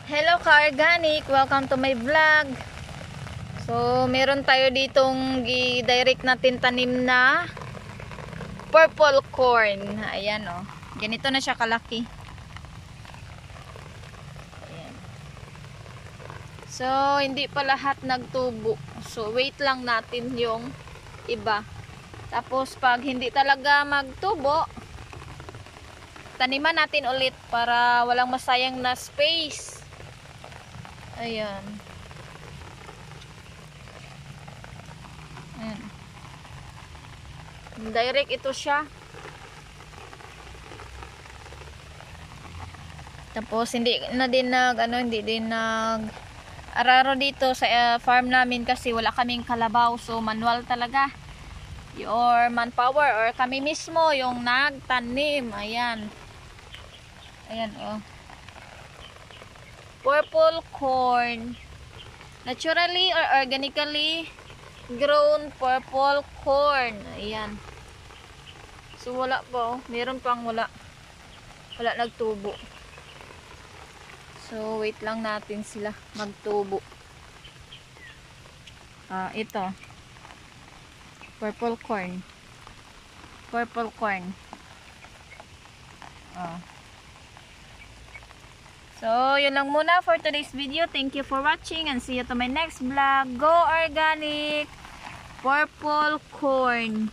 Hello ka-organic! Welcome to my vlog. So, meron tayo ditong i-direct natin tanim na purple corn. Ayan o. Ganito na siya kalaki. Ayan. So, hindi pa lahat nagtubo. So, wait lang natin yung iba. Tapos, pag hindi talaga magtubo, taniman natin ulit para walang masayang na space. Ayan. Ayan. Direct ito siya. Tapos hindi na din hindi din araro dito sa farm namin kasi wala kaming kalabaw, so manual talaga. Your manpower or kami mismo yung nagtanim. Ayan. Ayan oh. Purple corn. Naturally or organically grown purple corn. Ayan. So wala pa oh. Meron pang wala. Wala nagtubo. So wait lang natin sila magtubo. Ito. Purple corn. Purple corn. So, yun lang muna for today's video. Thank you for watching and see you to my next vlog. Go organic! Purple corn.